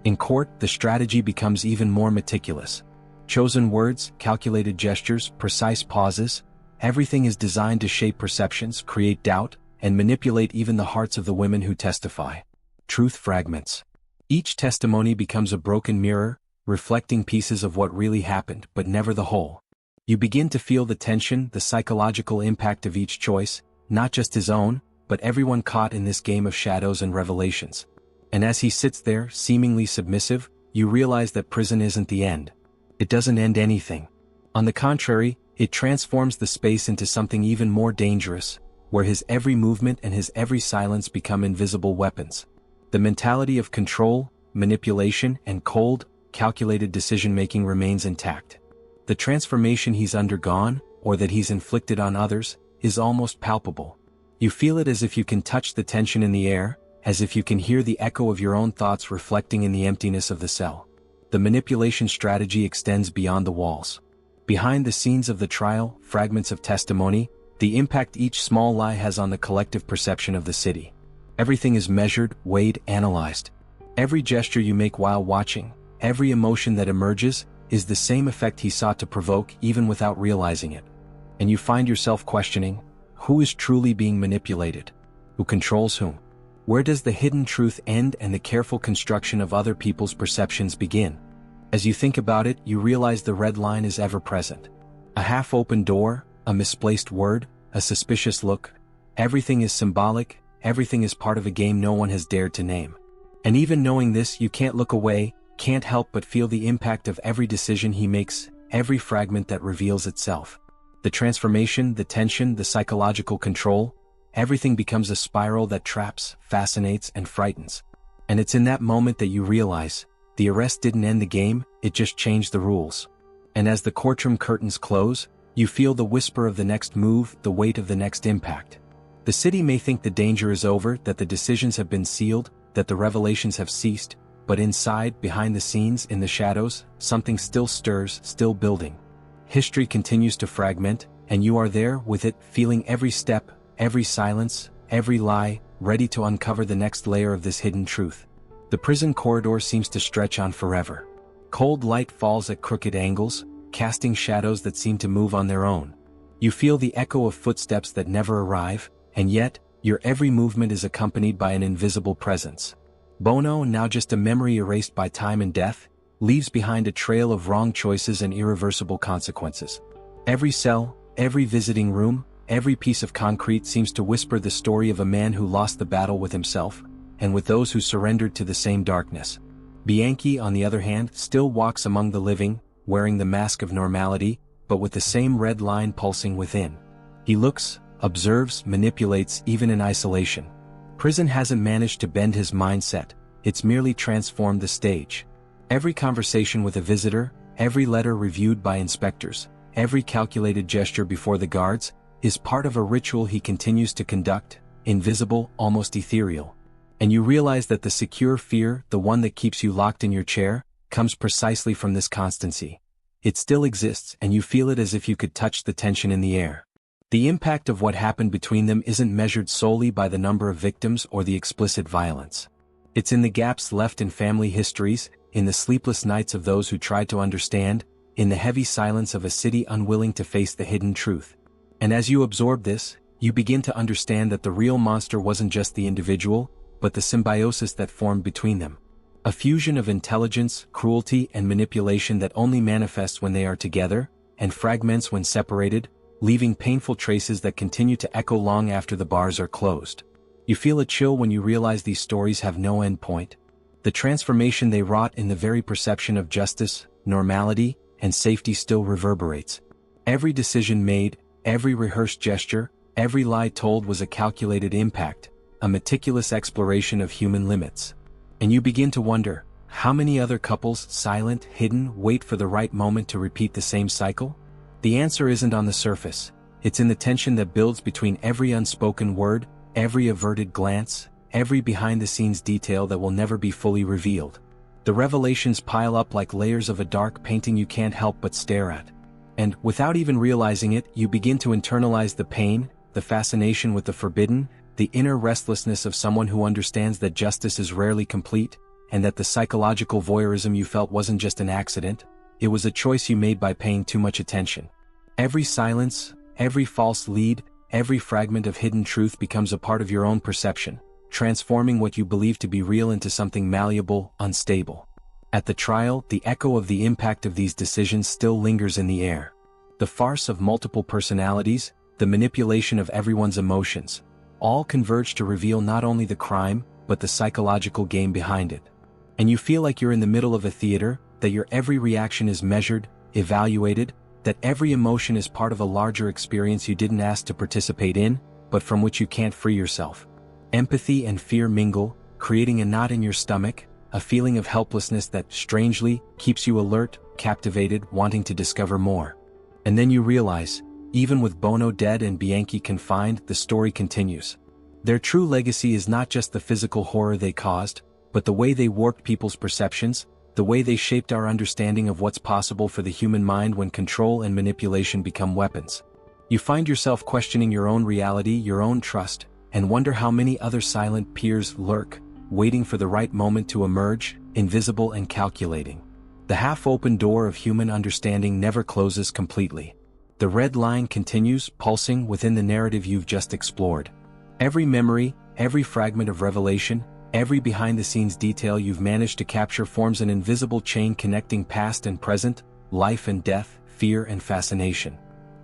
In court, the strategy becomes even more meticulous. Chosen words, calculated gestures, precise pauses, everything is designed to shape perceptions, create doubt, and manipulate even the hearts of the women who testify. Truth fragments. Each testimony becomes a broken mirror, reflecting pieces of what really happened, but never the whole. You begin to feel the tension, the psychological impact of each choice, not just his own, but everyone caught in this game of shadows and revelations. And as he sits there, seemingly submissive, you realize that prison isn't the end. It doesn't end anything. On the contrary, it transforms the space into something even more dangerous, where his every movement and his every silence become invisible weapons. The mentality of control, manipulation, and cold, calculated decision-making remains intact. The transformation he's undergone, or that he's inflicted on others, is almost palpable. You feel it as if you can touch the tension in the air, as if you can hear the echo of your own thoughts reflecting in the emptiness of the cell. The manipulation strategy extends beyond the walls. Behind the scenes of the trial, fragments of testimony, the impact each small lie has on the collective perception of the city. Everything is measured, weighed, analyzed. Every gesture you make while watching, every emotion that emerges, is the same effect he sought to provoke even without realizing it. And you find yourself questioning, who is truly being manipulated? Who controls whom? Where does the hidden truth end and the careful construction of other people's perceptions begin? As you think about it, you realize the red line is ever present. A half-open door, a misplaced word, a suspicious look. Everything is symbolic, everything is part of a game no one has dared to name. And even knowing this, you can't look away, can't help but feel the impact of every decision he makes, every fragment that reveals itself. The transformation, the tension, the psychological control, everything becomes a spiral that traps, fascinates, and frightens. And it's in that moment that you realize, the arrest didn't end the game, it just changed the rules. And as the courtroom curtains close, you feel the whisper of the next move, the weight of the next impact. The city may think the danger is over, that the decisions have been sealed, that the revelations have ceased, but inside, behind the scenes, in the shadows, something still stirs, still building. History continues to fragment, and you are there with it, feeling every step, every silence, every lie, ready to uncover the next layer of this hidden truth. The prison corridor seems to stretch on forever. Cold light falls at crooked angles, casting shadows that seem to move on their own. You feel the echo of footsteps that never arrive, and yet, your every movement is accompanied by an invisible presence. Bono, now just a memory erased by time and death, leaves behind a trail of wrong choices and irreversible consequences. Every cell, every visiting room, every piece of concrete seems to whisper the story of a man who lost the battle with himself, and with those who surrendered to the same darkness. Bianchi, on the other hand, still walks among the living, wearing the mask of normality, but with the same red line pulsing within. He looks, observes, manipulates, even in isolation. Prison hasn't managed to bend his mindset, it's merely transformed the stage. Every conversation with a visitor, every letter reviewed by inspectors, every calculated gesture before the guards, is part of a ritual he continues to conduct, invisible, almost ethereal. And you realize that the secure fear, the one that keeps you locked in your chair, comes precisely from this constancy. It still exists, and you feel it as if you could touch the tension in the air. The impact of what happened between them isn't measured solely by the number of victims or the explicit violence. It's in the gaps left in family histories, in the sleepless nights of those who tried to understand, in the heavy silence of a city unwilling to face the hidden truth. And as you absorb this, you begin to understand that the real monster wasn't just the individual, but the symbiosis that formed between them. A fusion of intelligence, cruelty, and manipulation that only manifests when they are together, and fragments when separated, leaving painful traces that continue to echo long after the bars are closed. You feel a chill when you realize these stories have no end point. The transformation they wrought in the very perception of justice, normality, and safety still reverberates. Every decision made, every rehearsed gesture, every lie told was a calculated impact, a meticulous exploration of human limits. And you begin to wonder, how many other couples, silent, hidden, wait for the right moment to repeat the same cycle? The answer isn't on the surface. It's in the tension that builds between every unspoken word, every averted glance, every behind-the-scenes detail that will never be fully revealed. The revelations pile up like layers of a dark painting you can't help but stare at. And, without even realizing it, you begin to internalize the pain, the fascination with the forbidden, the inner restlessness of someone who understands that justice is rarely complete, and that the psychological voyeurism you felt wasn't just an accident, it was a choice you made by paying too much attention. Every silence, every false lead, every fragment of hidden truth becomes a part of your own perception, transforming what you believe to be real into something malleable, unstable. At the trial, the echo of the impact of these decisions still lingers in the air. The farce of multiple personalities, the manipulation of everyone's emotions, all converge to reveal not only the crime, but the psychological game behind it. And you feel like you're in the middle of a theater, that your every reaction is measured, evaluated, that every emotion is part of a larger experience you didn't ask to participate in, but from which you can't free yourself. Empathy and fear mingle, creating a knot in your stomach, a feeling of helplessness that, strangely, keeps you alert, captivated, wanting to discover more. And then you realize, even with Bono dead and Bianchi confined, the story continues. Their true legacy is not just the physical horror they caused, but the way they warped people's perceptions, the way they shaped our understanding of what's possible for the human mind when control and manipulation become weapons. You find yourself questioning your own reality, your own trust, and wonder how many other silent peers lurk, waiting for the right moment to emerge, invisible and calculating. The half-open door of human understanding never closes completely. The red line continues, pulsing within the narrative you've just explored. Every memory, every fragment of revelation, every behind-the-scenes detail you've managed to capture forms an invisible chain connecting past and present, life and death, fear and fascination.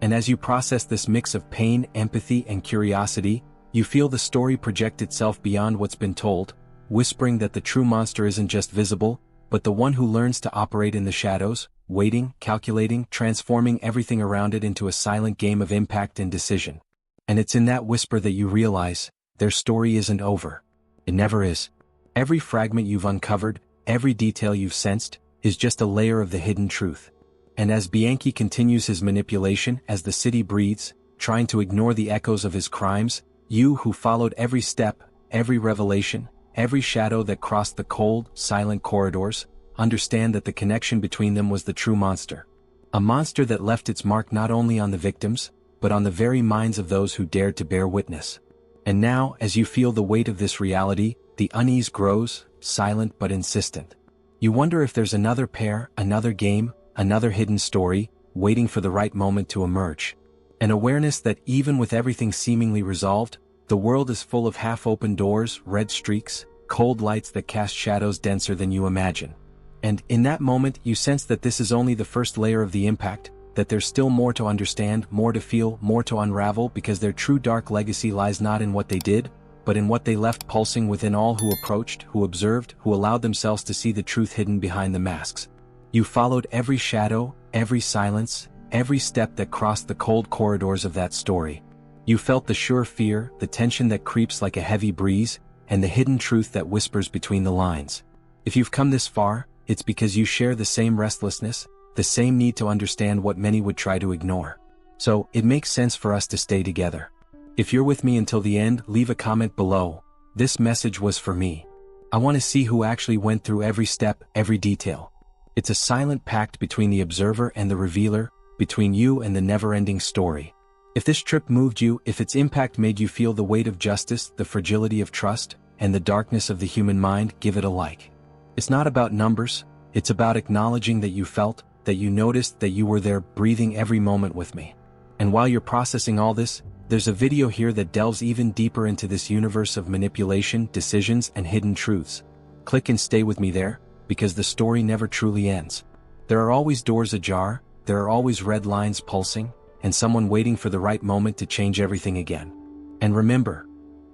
And as you process this mix of pain, empathy, and curiosity, you feel the story project itself beyond what's been told, whispering that the true monster isn't just visible, but the one who learns to operate in the shadows, waiting, calculating, transforming everything around it into a silent game of impact and decision. And it's in that whisper that you realize, their story isn't over. It never is. Every fragment you've uncovered, every detail you've sensed, is just a layer of the hidden truth. And as Bianchi continues his manipulation, as the city breathes, trying to ignore the echoes of his crimes, you who followed every step, every revelation, every shadow that crossed the cold, silent corridors, understand that the connection between them was the true monster. A monster that left its mark not only on the victims, but on the very minds of those who dared to bear witness. And now, as you feel the weight of this reality, the unease grows, silent but insistent. You wonder if there's another pair, another game, another hidden story, waiting for the right moment to emerge. An awareness that even with everything seemingly resolved, the world is full of half-open doors, red streaks, cold lights that cast shadows denser than you imagine. And in that moment, you sense that this is only the first layer of the impact, that there's still more to understand, more to feel, more to unravel, because their true dark legacy lies not in what they did, but in what they left pulsing within all who approached, who observed, who allowed themselves to see the truth hidden behind the masks. You followed every shadow, every silence, every step that crossed the cold corridors of that story. You felt the sure fear, the tension that creeps like a heavy breeze, and the hidden truth that whispers between the lines. If you've come this far, it's because you share the same restlessness, the same need to understand what many would try to ignore. So, it makes sense for us to stay together. If you're with me until the end, leave a comment below. This message was for me. I want to see who actually went through every step, every detail. It's a silent pact between the observer and the revealer, between you and the never-ending story. If this trip moved you, if its impact made you feel the weight of justice, the fragility of trust, and the darkness of the human mind, give it a like. It's not about numbers, it's about acknowledging that you felt, that you noticed, that you were there breathing every moment with me. And while you're processing all this, there's a video here that delves even deeper into this universe of manipulation, decisions, and hidden truths. Click and stay with me there, because the story never truly ends. There are always doors ajar, there are always red lines pulsing, and someone waiting for the right moment to change everything again. And remember,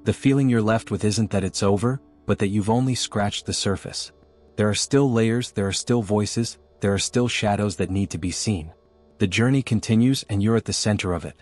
the feeling you're left with isn't that it's over, but that you've only scratched the surface. There are still layers, there are still voices, there are still shadows that need to be seen. The journey continues and you're at the center of it.